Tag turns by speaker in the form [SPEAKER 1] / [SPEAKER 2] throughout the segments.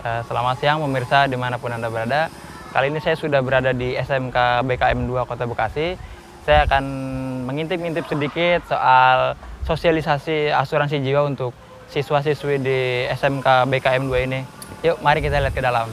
[SPEAKER 1] Selamat siang pemirsa dimanapun Anda berada. Kali ini saya sudah berada di SMK BKM 2 Kota Bekasi. Saya akan mengintip-ngintip sedikit soal sosialisasi asuransi jiwa untuk siswa-siswi di SMK BKM 2 ini. Yuk, mari kita lihat ke dalam.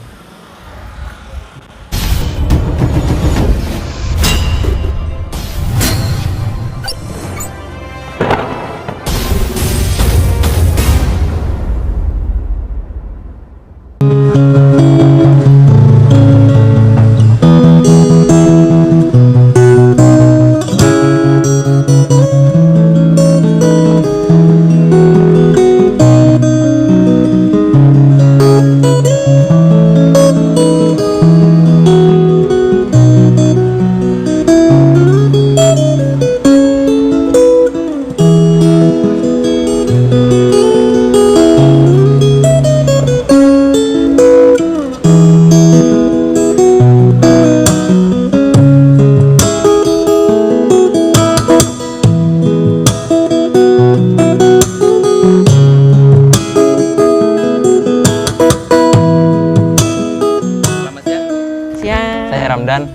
[SPEAKER 1] Dan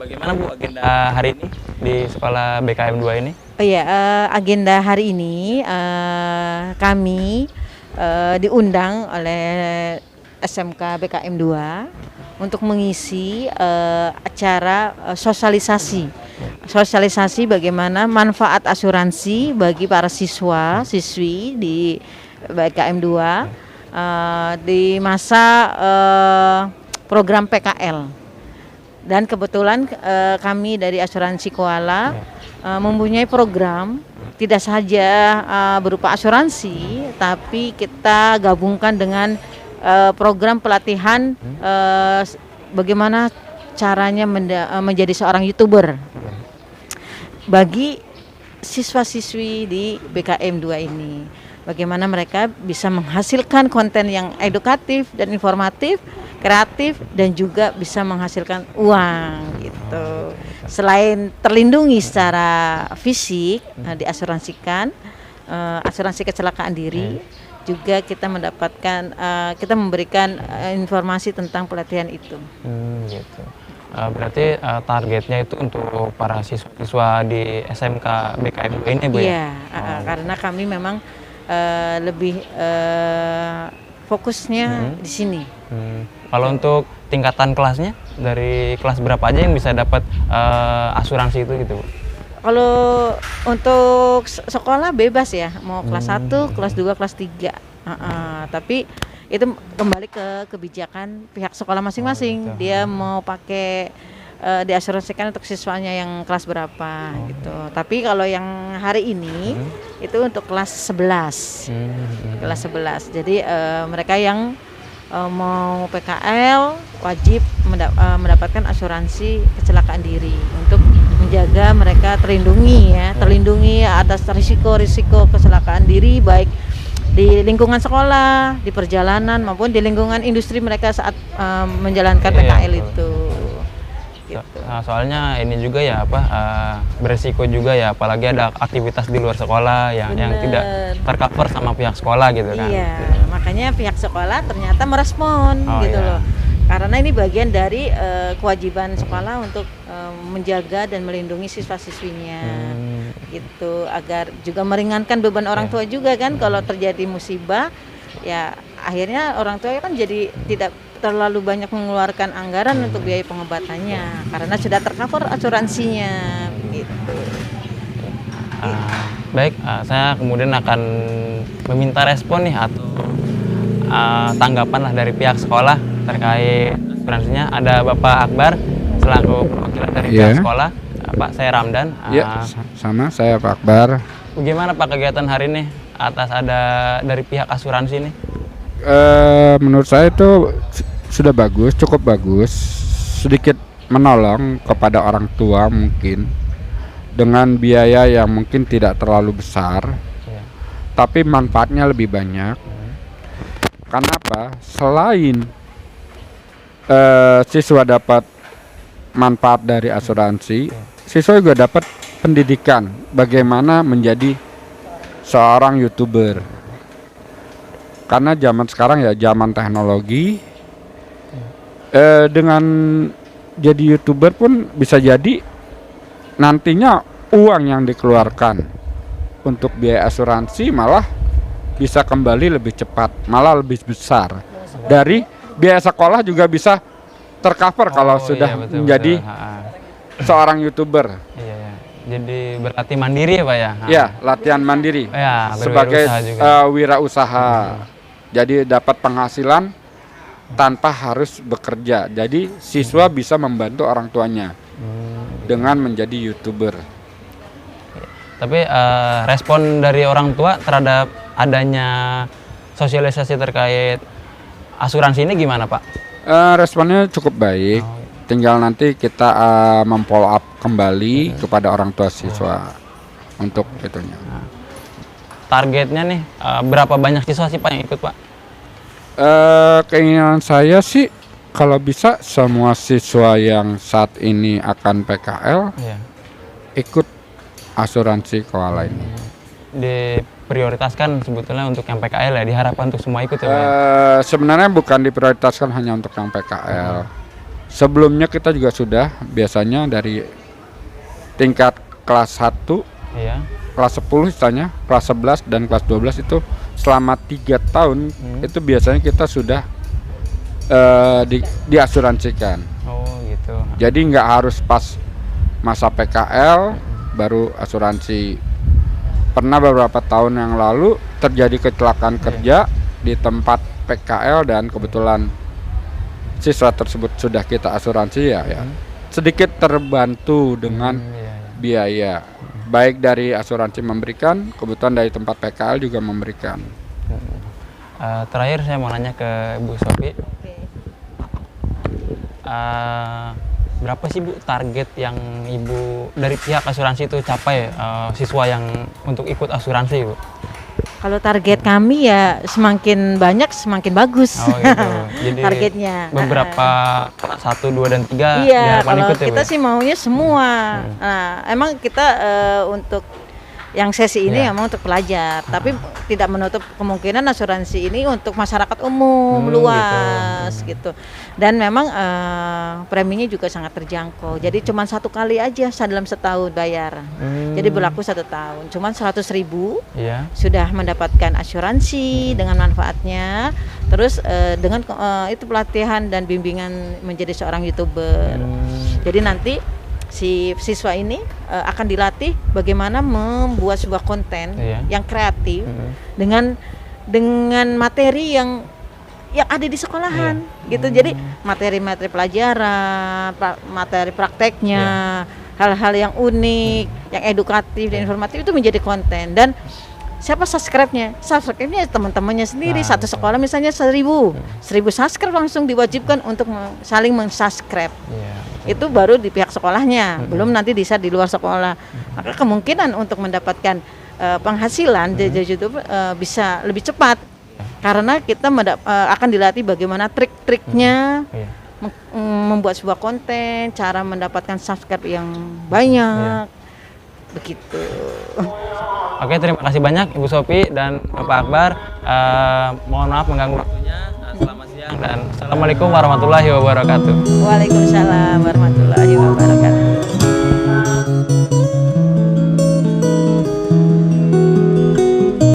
[SPEAKER 1] bagaimana Bu agenda hari ini di sekolah BKM 2 ini?
[SPEAKER 2] Oh iya, agenda hari ini kami diundang oleh SMK BKM 2 untuk mengisi acara sosialisasi bagaimana manfaat asuransi bagi para siswa-siswi di BKM 2 di masa program PKL. Dan kebetulan kami dari Asuransi Koala mempunyai program tidak saja berupa asuransi, tapi kita gabungkan dengan program pelatihan bagaimana caranya menjadi seorang YouTuber bagi siswa-siswi di BKM 2 ini. Bagaimana mereka bisa menghasilkan konten yang edukatif dan informatif, kreatif, dan juga bisa menghasilkan uang gitu. Selain terlindungi secara fisik, diasuransikan, asuransi kecelakaan diri, juga kita mendapatkan, kita memberikan informasi tentang pelatihan itu.
[SPEAKER 1] Gitu. Berarti targetnya itu untuk para siswa-siswa di SMK BKM ini, Bu?
[SPEAKER 2] Iya, karena kami memang lebih fokusnya di sini.
[SPEAKER 1] Kalau untuk tingkatan kelasnya, dari kelas berapa aja yang bisa dapat asuransi itu gitu, Bu?
[SPEAKER 2] Kalau untuk sekolah bebas ya, mau kelas 1, kelas 2, kelas 3. Tapi itu kembali ke kebijakan pihak sekolah masing-masing. Dia mau pakai diasuransikan untuk siswanya yang kelas berapa gitu. Tapi kalau yang hari ini itu untuk kelas 11. Kelas 11. Jadi mereka yang mau PKL wajib mendapatkan asuransi kecelakaan diri untuk menjaga mereka terlindungi atas risiko-risiko kecelakaan diri, baik di lingkungan sekolah, di perjalanan maupun di lingkungan industri mereka saat menjalankan PKL itu. Gitu.
[SPEAKER 1] Soalnya ini juga ya beresiko juga ya, apalagi ada aktivitas di luar sekolah yang tidak tercover sama pihak sekolah gitu kan.
[SPEAKER 2] Iya, makanya pihak sekolah ternyata merespon loh. Karena ini bagian dari kewajiban sekolah untuk menjaga dan melindungi siswa-siswinya. Gitu, agar juga meringankan beban orang tua juga kan. Kalau terjadi musibah ya akhirnya orang tua kan jadi tidak terlalu banyak mengeluarkan anggaran untuk biaya pengobatannya karena sudah tercover asuransinya gitu.
[SPEAKER 1] Baik, saya kemudian akan meminta respon nih atau tanggapan lah dari pihak sekolah terkait asuransinya. Ada Bapak Akbar selaku perwakilan dari pihak sekolah. Pak, saya Ramdan.
[SPEAKER 3] Ya, sama saya Pak Akbar.
[SPEAKER 1] Bagaimana Pak kegiatan hari ini atas ada dari pihak asuransi ini?
[SPEAKER 3] Menurut saya itu sudah bagus, cukup bagus, sedikit menolong kepada orang tua mungkin dengan biaya yang mungkin tidak terlalu besar, tapi manfaatnya lebih banyak. Karena apa? Selain siswa dapat manfaat dari asuransi, siswa juga dapat pendidikan bagaimana menjadi seorang YouTuber. Karena zaman sekarang ya zaman teknologi, dengan jadi YouTuber pun bisa jadi nantinya uang yang dikeluarkan untuk biaya asuransi malah bisa kembali lebih cepat, malah lebih besar dari biaya sekolah juga bisa tercover kalau sudah
[SPEAKER 1] betul,
[SPEAKER 3] menjadi
[SPEAKER 1] betul.
[SPEAKER 3] seorang YouTuber.
[SPEAKER 1] Iya, ya. Jadi berlatih mandiri ya Pak ya?
[SPEAKER 3] Ya, latihan mandiri
[SPEAKER 1] Ya,
[SPEAKER 3] sebagai
[SPEAKER 1] berwirausaha juga.
[SPEAKER 3] wirausaha. Jadi dapat penghasilan tanpa harus bekerja. Jadi siswa bisa membantu orang tuanya dengan menjadi YouTuber.
[SPEAKER 1] Tapi respon dari orang tua terhadap adanya sosialisasi terkait asuransi ini gimana Pak?
[SPEAKER 3] Responnya cukup baik. Tinggal nanti kita memfollow up kembali kepada orang tua siswa untuk itunya.
[SPEAKER 1] Targetnya nih berapa banyak siswa sih Pak yang ikut Pak?
[SPEAKER 3] Keinginan saya sih kalau bisa semua siswa yang saat ini akan PKL
[SPEAKER 1] Iya.
[SPEAKER 3] ikut asuransi koala ini.
[SPEAKER 1] Diprioritaskan sebetulnya untuk yang PKL ya, diharapkan untuk semua ikut ya Pak ya?
[SPEAKER 3] Sebenarnya bukan diprioritaskan hanya untuk yang PKL. Sebelumnya kita juga sudah biasanya dari tingkat kelas 1,
[SPEAKER 1] Iya.
[SPEAKER 3] kelas 10 istilahnya, kelas 11 dan kelas 12 itu selama 3 tahun itu biasanya kita sudah diasuransikan.
[SPEAKER 1] Oh gitu.
[SPEAKER 3] Jadi nggak harus pas masa PKL baru asuransi. Pernah beberapa tahun yang lalu terjadi kecelakaan kerja di tempat PKL dan kebetulan siswa tersebut sudah kita asuransi ya, sedikit terbantu dengan biaya baik dari asuransi memberikan, kebetulan dari tempat PKL juga memberikan.
[SPEAKER 1] Terakhir saya mau nanya ke Bu Sophie. Berapa sih Bu target yang Ibu dari pihak asuransi itu capai siswa yang untuk ikut asuransi Bu?
[SPEAKER 2] Kalau target kami ya semakin banyak semakin bagus.
[SPEAKER 1] Oh gitu. Jadi
[SPEAKER 2] targetnya.
[SPEAKER 1] beberapa 1, 2, dan 3
[SPEAKER 2] Iya,
[SPEAKER 1] diharapkan
[SPEAKER 2] kalau
[SPEAKER 1] ikut ya Bu?
[SPEAKER 2] kita sih maunya semua. Nah, emang kita untuk yang sesi ini
[SPEAKER 1] Iya.
[SPEAKER 2] memang untuk pelajar, tapi tidak menutup kemungkinan asuransi ini untuk masyarakat umum luas gitu. Dan memang preminya juga sangat terjangkau. Jadi cuma 1 kali aja dalam setahun bayar. Jadi berlaku 1 tahun. Cuman 100.000
[SPEAKER 1] Iya.
[SPEAKER 2] sudah mendapatkan asuransi dengan manfaatnya. Terus dengan itu pelatihan dan bimbingan menjadi seorang YouTuber. Jadi nanti si siswa ini akan dilatih bagaimana membuat sebuah konten yang kreatif dengan materi yang ada di sekolahan gitu. Jadi materi-materi pelajaran, materi prakteknya, hal-hal yang unik, yang edukatif dan informatif itu menjadi konten. Dan siapa subscribe-nya? Subscribe-nya teman-temannya sendiri. Satu sekolah misalnya 1000 subscribe langsung diwajibkan untuk saling mensubscribe. Itu baru di pihak sekolahnya, belum nanti bisa di luar sekolah. Maka kemungkinan untuk mendapatkan penghasilan dari YouTube bisa lebih cepat karena kita akan dilatih bagaimana trik-triknya membuat sebuah konten, cara mendapatkan subscribe yang banyak, begitu.
[SPEAKER 1] Oke, terima kasih banyak Ibu Sophie dan Bapak Akbar. Mohon maaf mengganggu waktunya. Selamat siang dan Assalamualaikum warahmatullahi wabarakatuh.
[SPEAKER 2] Waalaikumsalam warahmatullahi wabarakatuh.